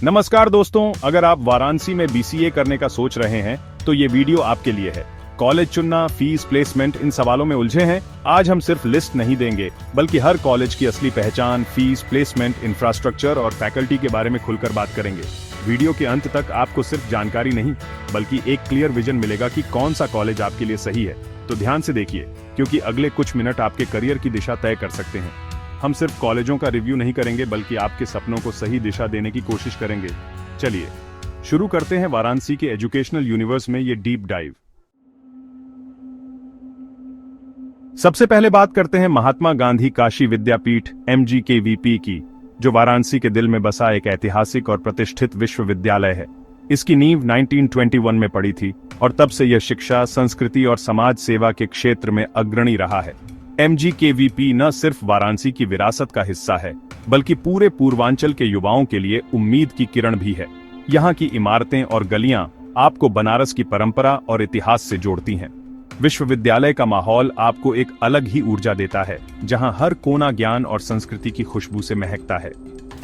नमस्कार दोस्तों, अगर आप वाराणसी में बीसीए करने का सोच रहे हैं तो ये वीडियो आपके लिए है। कॉलेज चुनना, फीस, प्लेसमेंट, इन सवालों में उलझे हैं? आज हम सिर्फ लिस्ट नहीं देंगे, बल्कि हर कॉलेज की असली पहचान, फीस, प्लेसमेंट, इंफ्रास्ट्रक्चर और फैकल्टी के बारे में खुलकर बात करेंगे। वीडियो के अंत तक आपको सिर्फ जानकारी नहीं, बल्कि एक क्लियर विजन मिलेगा कि कौन सा कॉलेज आपके लिए सही है। तो ध्यान से देखिए, क्योंकि अगले कुछ मिनट आपके करियर की दिशा तय कर सकते हैं। हम सिर्फ कॉलेजों का रिव्यू नहीं करेंगे, बल्कि आपके सपनों को सही दिशा देने की कोशिश करेंगे। चलिए शुरू करते हैं वाराणसी के एजुकेशनल यूनिवर्स में ये डीप डाइव। सबसे पहले बात करते हैं महात्मा गांधी काशी विद्यापीठ MGKVP की, जो वाराणसी के दिल में बसा एक ऐतिहासिक और प्रतिष्ठित विश्वविद्यालय है। इसकी नींव 1921 में पड़ी थी और तब से यह शिक्षा, संस्कृति और समाज सेवा के क्षेत्र में अग्रणी रहा है। MGKVP न सिर्फ वाराणसी की विरासत का हिस्सा है, बल्कि पूरे पूर्वांचल के युवाओं के लिए उम्मीद की किरण भी है। यहाँ की इमारतें और गलियां आपको बनारस की परंपरा और इतिहास से जोड़ती हैं। विश्वविद्यालय का माहौल आपको एक अलग ही ऊर्जा देता है, जहाँ हर कोना ज्ञान और संस्कृति की खुशबू से महकता है।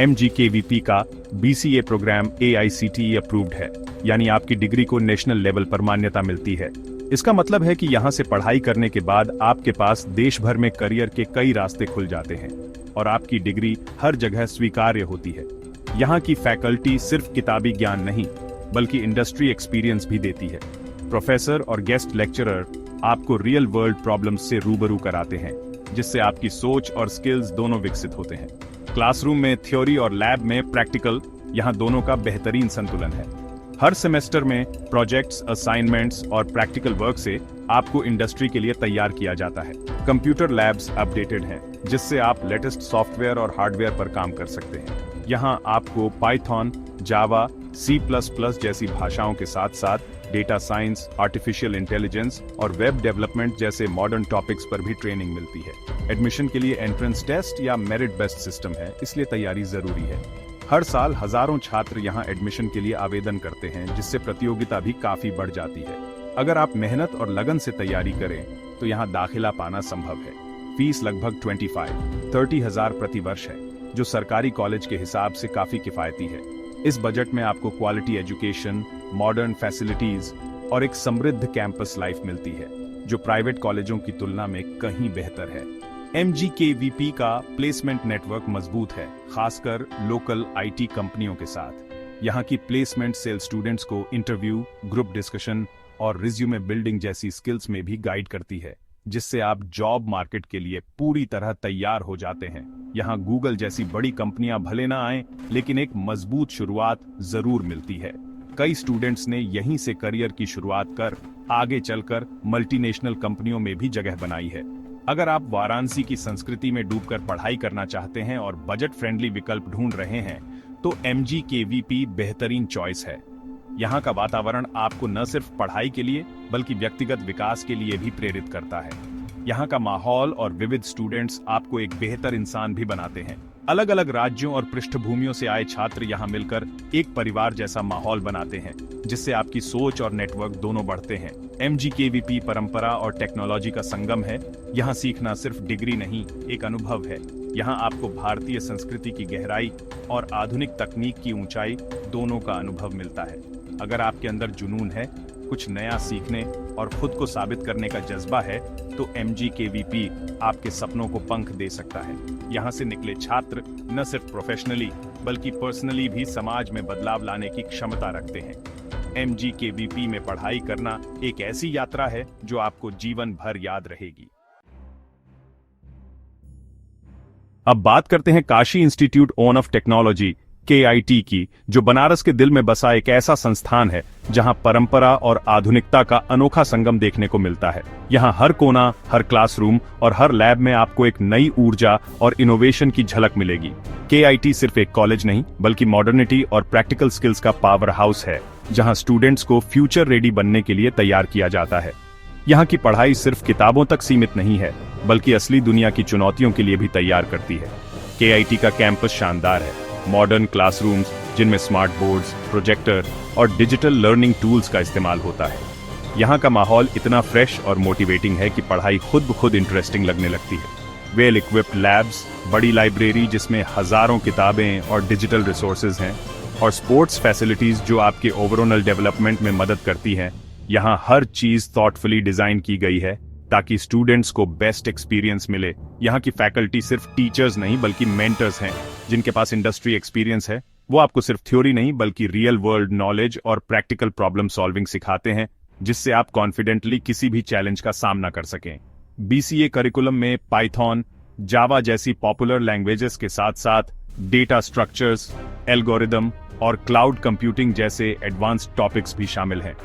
MGKVP का BCA प्रोग्राम AICTE अप्रूव्ड है, यानी आपकी डिग्री को नेशनल लेवल पर मान्यता मिलती है। इसका मतलब है कि यहाँ से पढ़ाई करने के बाद आपके पास देश भर में करियर के कई रास्ते खुल जाते हैं और आपकी डिग्री हर जगह स्वीकार्य होती है। यहाँ की फैकल्टी सिर्फ किताबी ज्ञान नहीं, बल्कि इंडस्ट्री एक्सपीरियंस भी देती है। प्रोफेसर और गेस्ट लेक्चरर आपको रियल वर्ल्ड प्रॉब्लम्स से रूबरू कराते हैं, जिससे आपकी सोच और स्किल्स दोनों विकसित होते हैं। क्लासरूम में थ्योरी और लैब में प्रैक्टिकल, यहाँ दोनों का बेहतरीन संतुलन है। हर सेमेस्टर में प्रोजेक्ट्स, असाइनमेंट्स और प्रैक्टिकल वर्क से आपको इंडस्ट्री के लिए तैयार किया जाता है। कंप्यूटर लैब्स अपडेटेड हैं, जिससे आप लेटेस्ट सॉफ्टवेयर और हार्डवेयर पर काम कर सकते हैं। यहाँ आपको पाइथन, जावा, C++ जैसी भाषाओं के साथ साथ डेटा साइंस, आर्टिफिशियल इंटेलिजेंस और वेब डेवलपमेंट जैसे मॉडर्न टॉपिक्स पर भी ट्रेनिंग मिलती है। एडमिशन के लिए एंट्रेंस टेस्ट या मेरिट बेस्ड सिस्टम है, इसलिए तैयारी जरूरी है। हर साल हजारों छात्र यहाँ एडमिशन के लिए आवेदन करते हैं, जिससे प्रतियोगिता भी काफी बढ़ जाती है। अगर आप मेहनत और लगन से तैयारी करें तो यहाँ दाखिला पाना संभव है। फीस लगभग 25-30 हजार प्रति वर्ष है, जो सरकारी कॉलेज के हिसाब से काफी किफायती है। इस बजट में आपको क्वालिटी एजुकेशन, मॉडर्न फैसिलिटीज और एक समृद्ध कैंपस लाइफ मिलती है, जो प्राइवेट कॉलेजों की तुलना में कहीं बेहतर है। MGKVP का प्लेसमेंट नेटवर्क मजबूत है, खासकर लोकल IT कंपनियों के साथ। यहाँ की प्लेसमेंट सेल स्टूडेंट्स को इंटरव्यू, ग्रुप डिस्कशन और रिज्यूमे बिल्डिंग जैसी स्किल्स में भी गाइड करती है, जिससे आप जॉब मार्केट के लिए पूरी तरह तैयार हो जाते हैं। यहाँ गूगल जैसी बड़ी कंपनियां भले ना आए, लेकिन एक मजबूत शुरुआत जरूर मिलती है। कई स्टूडेंट्स ने यहीं से करियर की शुरुआत कर आगे चलकर मल्टीनेशनल कंपनियों में भी जगह बनाई है। अगर आप वाराणसी की संस्कृति में डूबकर पढ़ाई करना चाहते हैं और बजट फ्रेंडली विकल्प ढूंढ रहे हैं, तो MGKVP बेहतरीन चॉइस है। यहाँ का वातावरण आपको न सिर्फ पढ़ाई के लिए, बल्कि व्यक्तिगत विकास के लिए भी प्रेरित करता है। यहाँ का माहौल और विविध स्टूडेंट्स आपको एक बेहतर इंसान भी बनाते हैं। अलग अलग राज्यों और पृष्ठभूमियों से आए छात्र यहाँ मिलकर एक परिवार जैसा माहौल बनाते हैं, जिससे आपकी सोच और नेटवर्क दोनों बढ़ते हैं। MGKVP परंपरा और टेक्नोलॉजी का संगम है। यहाँ सीखना सिर्फ डिग्री नहीं, एक अनुभव है। यहाँ आपको भारतीय संस्कृति की गहराई और आधुनिक तकनीक की ऊंचाई दोनों का अनुभव मिलता है। अगर आपके अंदर जुनून है, कुछ नया सीखने और खुद को साबित करने का जज्बा है, तो MGKVP आपके सपनों को पंख दे सकता है। यहाँ से निकले छात्र न सिर्फ प्रोफेशनली, बल्कि पर्सनली भी समाज में बदलाव लाने की क्षमता रखते हैं। MGKVP में पढ़ाई करना एक ऐसी यात्रा है जो आपको जीवन भर याद रहेगी। अब बात करते हैं Kashi institute of technology KIT की, जो बनारस के दिल में बसा एक ऐसा संस्थान है जहां परंपरा और आधुनिकता का अनोखा संगम देखने को मिलता है। यहां हर कोना, हर क्लासरूम और हर लैब में आपको एक नई ऊर्जा और इनोवेशन की झलक मिलेगी। KIT सिर्फ एक कॉलेज नहीं, बल्कि मॉडर्निटी और प्रैक्टिकल स्किल्स का पावर हाउस है, जहां स्टूडेंट्स को फ्यूचर रेडी बनने के लिए तैयार किया जाता है। यहाँ की पढ़ाई सिर्फ किताबों तक सीमित नहीं है, बल्कि असली दुनिया की चुनौतियों के लिए भी तैयार करती है। KIT का कैंपस शानदार है। मॉडर्न क्लासरूम्स, जिनमें स्मार्ट बोर्ड्स, प्रोजेक्टर और डिजिटल लर्निंग टूल्स का इस्तेमाल होता है। यहाँ का माहौल इतना फ्रेश और मोटिवेटिंग है कि पढ़ाई खुद ब खुद इंटरेस्टिंग लगने लगती है। वेल इक्विप्ड लैब्स, बड़ी लाइब्रेरी जिसमें हजारों किताबें और डिजिटल रिसोर्सेज हैं, और स्पोर्ट्स फैसिलिटीज जो आपके ओवरऑल डेवलपमेंट में मदद करती हैं। यहाँ हर चीज थॉटफुली डिजाइन की गई है ताकि स्टूडेंट्स को बेस्ट एक्सपीरियंस मिले। यहाँ की फैकल्टी सिर्फ टीचर्स नहीं बल्कि मेंटर्स हैं जिनके पास इंडस्ट्री एक्सपीरियंस है। वो आपको सिर्फ थ्योरी नहीं बल्कि रियल वर्ल्ड नॉलेज और प्रैक्टिकल प्रॉब्लम सॉल्विंग सिखाते हैं, जिससे आप कॉन्फिडेंटली किसी भी चैलेंज का सामना कर सकें। बीसीए करिकुलम में पाइथन, जावा जैसी पॉपुलर लैंग्वेजेस के साथ साथ डेटा स्ट्रक्चर्स, एल्गोरिदम और क्लाउड कंप्यूटिंग जैसे एडवांस्ड टॉपिक्स भी शामिल हैं।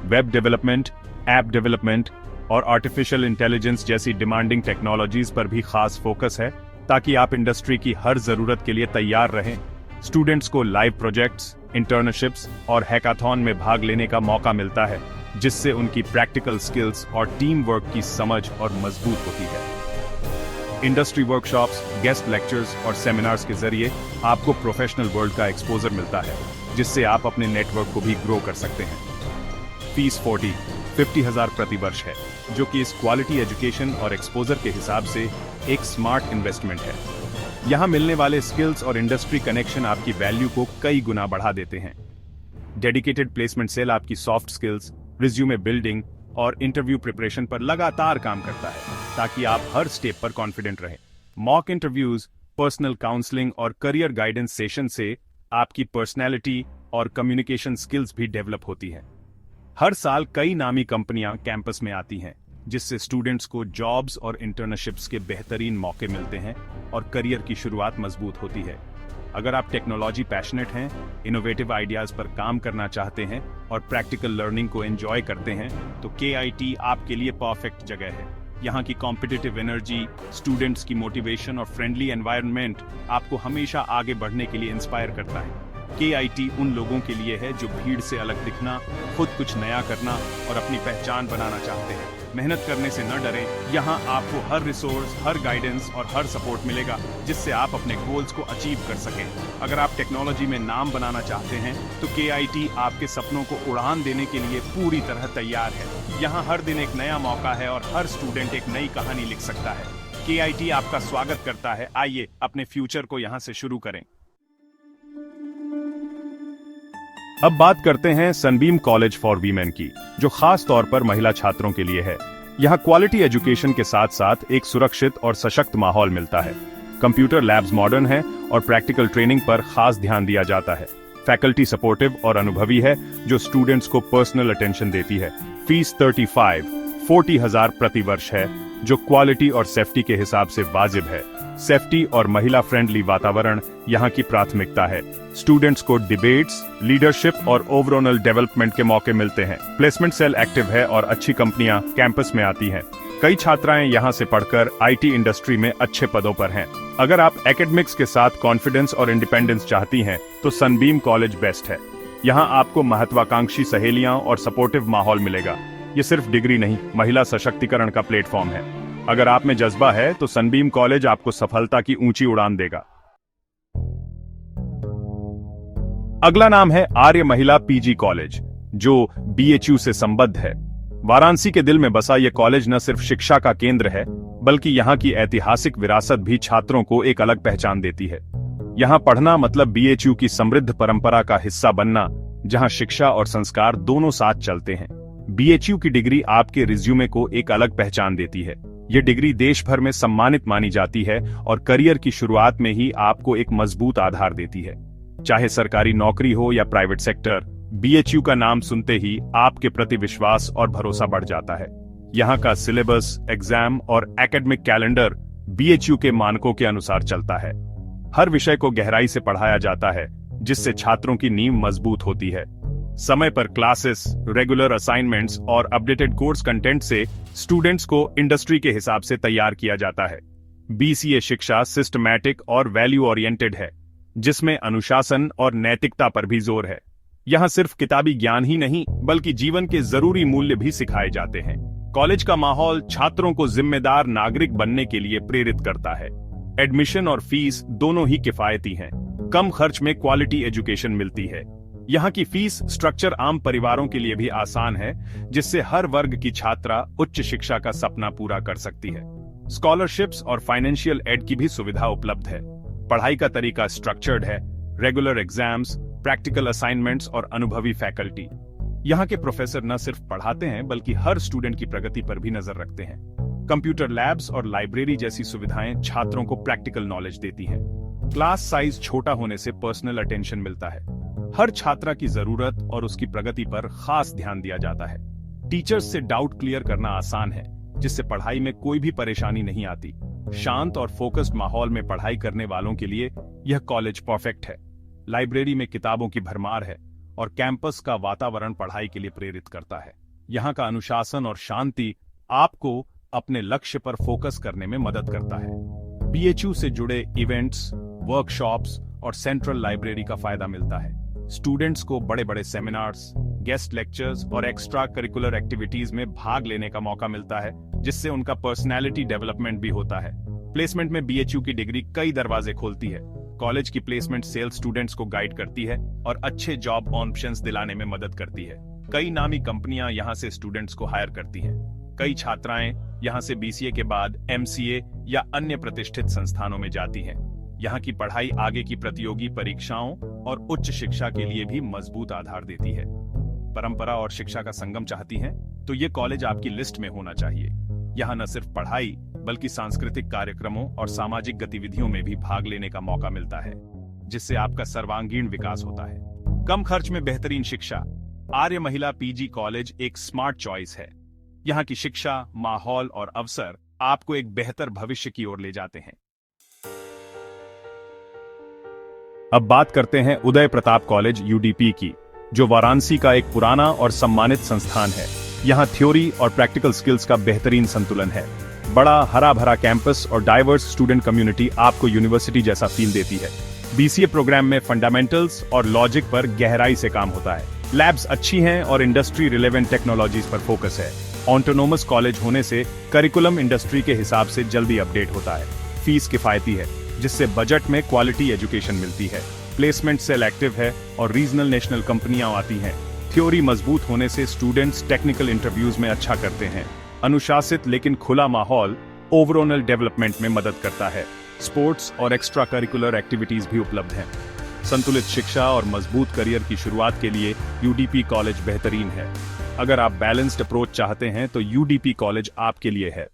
वेब डेवलपमेंट, ऐप डेवलपमेंट और आर्टिफिशियल इंटेलिजेंस जैसी डिमांडिंग टेक्नोलॉजीज पर भी खास फोकस है ताकि आप इंडस्ट्री की हर जरूरत के लिए तैयार रहें। स्टूडेंट्स को लाइव प्रोजेक्ट्स, इंटर्नशिप्स और हैकाथॉन में भाग लेने का मौका मिलता है, जिससे उनकी प्रैक्टिकल स्किल्स और टीम वर्क की समझ और मजबूत होती है। इंडस्ट्री वर्कशॉप्स, गेस्ट लेक्चर्स और सेमिनार्स के जरिए आपको प्रोफेशनल वर्ल्ड का एक्सपोजर मिलता है, जिससे आप अपने नेटवर्क को भी ग्रो कर सकते हैं। फीस 50,000 प्रति वर्ष है, जो कि इस क्वालिटी एजुकेशन और एक्सपोजर के हिसाब से एक स्मार्ट इन्वेस्टमेंट है। यहाँ मिलने वाले स्किल्स और इंडस्ट्री कनेक्शन आपकी वैल्यू को कई गुना बढ़ा देते हैं। डेडिकेटेड प्लेसमेंट सेल आपकी सॉफ्ट स्किल्स, रिज्यूमे बिल्डिंग और इंटरव्यू प्रिपरेशन पर लगातार काम करता है ताकि आप हर स्टेप पर कॉन्फिडेंट रहें। मॉक इंटरव्यूज, पर्सनल काउंसलिंग और करियर गाइडेंस सेशन से आपकी पर्सनैलिटी और कम्युनिकेशन स्किल्स भी डेवलप होती है। हर साल कई नामी कंपनियां कैंपस में आती हैं, जिससे स्टूडेंट्स को जॉब्स और इंटर्नशिप्स के बेहतरीन मौके मिलते हैं और करियर की शुरुआत मजबूत होती है। अगर आप टेक्नोलॉजी पैशनेट हैं, इनोवेटिव आइडियाज पर काम करना चाहते हैं और प्रैक्टिकल लर्निंग को एंजॉय करते हैं, तो KIT आपके लिए परफेक्ट जगह है। यहाँ की कॉम्पिटिटिव एनर्जी, स्टूडेंट्स की मोटिवेशन और फ्रेंडली एनवायरनमेंट आपको हमेशा आगे बढ़ने के लिए इंस्पायर करता है। KIT उन लोगों के लिए है जो भीड़ से अलग दिखना, खुद कुछ नया करना और अपनी पहचान बनाना चाहते हैं। मेहनत करने से न डरें। यहाँ आपको हर रिसोर्स, हर गाइडेंस और हर सपोर्ट मिलेगा, जिससे आप अपने गोल्स को अचीव कर सकें। अगर आप टेक्नोलॉजी में नाम बनाना चाहते हैं, तो KIT आपके सपनों को उड़ान देने के लिए पूरी तरह तैयार है। यहाँ हर दिन एक नया मौका है और हर स्टूडेंट एक नई कहानी लिख सकता है। KIT आपका स्वागत करता है। आइए अपने फ्यूचर को यहाँ से शुरू करें। अब बात करते हैं सनबीम कॉलेज फॉर वीमेन की, जो खास तौर पर महिला छात्रों के लिए है। यहाँ क्वालिटी एजुकेशन के साथ साथ एक सुरक्षित और सशक्त माहौल मिलता है। कंप्यूटर लैब्स मॉडर्न है और प्रैक्टिकल ट्रेनिंग पर खास ध्यान दिया जाता है। फैकल्टी सपोर्टिव और अनुभवी है, जो स्टूडेंट्स को पर्सनल अटेंशन देती है। फीस 40,000 प्रति वर्ष है, जो क्वालिटी और सेफ्टी के हिसाब से वाजिब है। सेफ्टी और महिला फ्रेंडली वातावरण यहाँ की प्राथमिकता है। स्टूडेंट्स को डिबेट्स, लीडरशिप और ओवरऑल डेवलपमेंट के मौके मिलते हैं। प्लेसमेंट सेल एक्टिव है और अच्छी कंपनियां कैंपस में आती हैं। कई छात्राएं यहाँ से पढ़कर IT इंडस्ट्री में अच्छे पदों पर हैं। अगर आप एकेडमिक्स के साथ कॉन्फिडेंस और इंडिपेंडेंस चाहती हैं, तो सनबीम कॉलेज बेस्ट है। यहाँ आपको महत्वाकांक्षी सहेलियां और सपोर्टिव माहौल मिलेगा। ये सिर्फ डिग्री नहीं, महिला सशक्तिकरण का प्लेटफॉर्म है। अगर आप में जज्बा है, तो सनबीम कॉलेज आपको सफलता की ऊंची उड़ान देगा। अगला नाम है आर्य महिला PG कॉलेज, जो BHU से संबद्ध है। वाराणसी के दिल में बसा यह कॉलेज न सिर्फ शिक्षा का केंद्र है, बल्कि यहाँ की ऐतिहासिक विरासत भी छात्रों को एक अलग पहचान देती है। यहाँ पढ़ना मतलब BHU की समृद्ध परंपरा का हिस्सा बनना, जहाँ शिक्षा और संस्कार दोनों साथ चलते हैं। BHU की डिग्री आपके रिज्यूमे को एक अलग पहचान देती है। ये डिग्री देश भर में सम्मानित मानी जाती है और करियर की शुरुआत में ही आपको एक मजबूत आधार देती है। चाहे सरकारी नौकरी हो या प्राइवेट सेक्टर, BHU का नाम सुनते ही आपके प्रति विश्वास और भरोसा बढ़ जाता है। यहाँ का सिलेबस, एग्जाम और एकेडमिक कैलेंडर BHU के मानकों के अनुसार चलता है। हर विषय को गहराई से पढ़ाया जाता है, जिससे छात्रों की नींव मजबूत होती है। समय पर क्लासेस, रेगुलर असाइनमेंट्स और अपडेटेड कोर्स कंटेंट से स्टूडेंट्स को इंडस्ट्री के हिसाब से तैयार किया जाता है। BCA शिक्षा सिस्टमैटिक और वैल्यू ओरिएंटेड है, जिसमें अनुशासन और नैतिकता पर भी जोर है। यहाँ सिर्फ किताबी ज्ञान ही नहीं, बल्कि जीवन के जरूरी मूल्य भी सिखाए जाते हैं। कॉलेज का माहौल छात्रों को जिम्मेदार नागरिक बनने के लिए प्रेरित करता है। एडमिशन और फीस दोनों ही किफायती हैं। कम खर्च में क्वालिटी एजुकेशन मिलती है। यहाँ की फीस स्ट्रक्चर आम परिवारों के लिए भी आसान है, जिससे हर वर्ग की छात्रा उच्च शिक्षा का सपना पूरा कर सकती है। स्कॉलरशिप्स और फाइनेंशियल एड की भी सुविधा उपलब्ध है। पढ़ाई का तरीका स्ट्रक्चर्ड है। रेगुलर एग्जाम्स, प्रैक्टिकल असाइनमेंट्स और अनुभवी फैकल्टी। यहाँ के प्रोफेसर न सिर्फ पढ़ाते हैं बल्कि हर स्टूडेंट की प्रगति पर भी नजर रखते हैं। कंप्यूटर लैब्स और लाइब्रेरी जैसी सुविधाएं छात्रों को प्रैक्टिकल नॉलेज देती हैं। क्लास साइज छोटा होने से पर्सनल अटेंशन मिलता है। हर छात्रा की जरूरत और उसकी प्रगति पर खास ध्यान दिया जाता है। टीचर्स से डाउट क्लियर करना आसान है, जिससे पढ़ाई में कोई भी परेशानी नहीं आती। शांत और फोकस्ड माहौल में पढ़ाई करने वालों के लिए यह कॉलेज परफेक्ट है। लाइब्रेरी में किताबों की भरमार है और कैंपस का वातावरण पढ़ाई के लिए प्रेरित करता है। यहाँ का अनुशासन और शांति आपको अपने लक्ष्य पर फोकस करने में मदद करता है। बीएचयू से जुड़े इवेंट्स, वर्कशॉप्स और सेंट्रल लाइब्रेरी का फायदा मिलता है। स्टूडेंट्स को बड़े बड़े सेमिनार्स, गेस्ट लेक्चर्स और एक्स्ट्रा करिकुलर एक्टिविटीज में भाग लेने का मौका मिलता है, जिससे उनका पर्सनैलिटी डेवलपमेंट भी होता है। प्लेसमेंट में बीएचयू की डिग्री कई दरवाजे खोलती है। कॉलेज की प्लेसमेंट सेल स्टूडेंट्स को गाइड करती है और अच्छे जॉब ऑप्शंस दिलाने में मदद करती है। कई नामी कंपनियां यहां से स्टूडेंट्स को हायर करती हैं। कई छात्राएं यहां से बीसीए के बाद एमसीए या अन्य प्रतिष्ठित संस्थानों में जाती हैं। यहाँ की पढ़ाई आगे की प्रतियोगी परीक्षाओं और उच्च शिक्षा के लिए भी मजबूत आधार देती है। परंपरा और शिक्षा का संगम चाहती हैं, तो ये कॉलेज आपकी लिस्ट में होना चाहिए। यहाँ न सिर्फ पढ़ाई बल्कि सांस्कृतिक कार्यक्रमों और सामाजिक गतिविधियों में भी भाग लेने का मौका मिलता है, जिससे आपका सर्वांगीण विकास होता है। कम खर्च में बेहतरीन शिक्षा। आर्य महिला पीजी कॉलेज एक स्मार्ट चॉइस है। यहाँ की शिक्षा, माहौल और अवसर आपको एक बेहतर भविष्य की ओर ले जाते हैं। अब बात करते हैं उदय प्रताप कॉलेज यूडीपी की, जो वाराणसी का एक पुराना और सम्मानित संस्थान है। यहाँ थ्योरी और प्रैक्टिकल स्किल्स का बेहतरीन संतुलन है। बड़ा हरा भरा कैंपस और डाइवर्स स्टूडेंट कम्युनिटी आपको यूनिवर्सिटी जैसा फील देती है। बीसीए प्रोग्राम में फंडामेंटल्स और लॉजिक पर गहराई से काम होता है। लैब्स अच्छी हैं और इंडस्ट्री रिलेवेंट टेक्नोलॉजीज पर फोकस है। ऑटोनोमस कॉलेज होने से करिकुलम इंडस्ट्री के हिसाब से जल्दी अपडेट होता है। फीस किफायती है, जिससे बजट में क्वालिटी एजुकेशन मिलती है। प्लेसमेंट सेल एक्टिव है और रीजनल नेशनल कंपनियां आती हैं। थ्योरी मजबूत होने से स्टूडेंट्स टेक्निकल इंटरव्यूज में अच्छा करते हैं। अनुशासित लेकिन खुला माहौल ओवरऑल डेवलपमेंट में मदद करता है। स्पोर्ट्स और एक्स्ट्रा करिकुलर एक्टिविटीज भी उपलब्ध हैं। संतुलित शिक्षा और मजबूत करियर की शुरुआत के लिए यूडीपी कॉलेज बेहतरीन है। अगर आप बैलेंस्ड अप्रोच चाहते हैं तो यूडीपी कॉलेज आपके लिए है।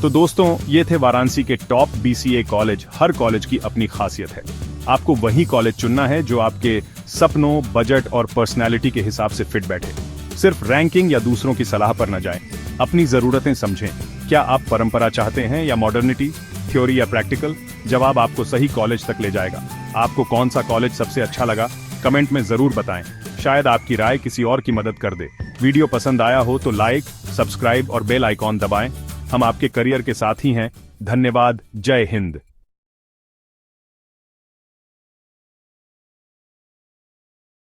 तो दोस्तों, ये थे वाराणसी के टॉप बीसीए कॉलेज। हर कॉलेज की अपनी खासियत है। आपको वही कॉलेज चुनना है जो आपके सपनों, बजट और पर्सनैलिटी के हिसाब से फिट बैठे। सिर्फ रैंकिंग या दूसरों की सलाह पर न जाएं। अपनी जरूरतें समझें। क्या आप परंपरा चाहते हैं या मॉडर्निटी, थ्योरी या प्रैक्टिकल? जवाब आपको सही कॉलेज तक ले जाएगा। आपको कौन सा कॉलेज सबसे अच्छा लगा, कमेंट में जरूर बताएं। शायद आपकी राय किसी और की मदद कर दे। वीडियो पसंद आया हो तो लाइक, सब्सक्राइब और बेल आइकॉन दबाएं। हम आपके करियर के साथ ही हैं। धन्यवाद। जय हिंद।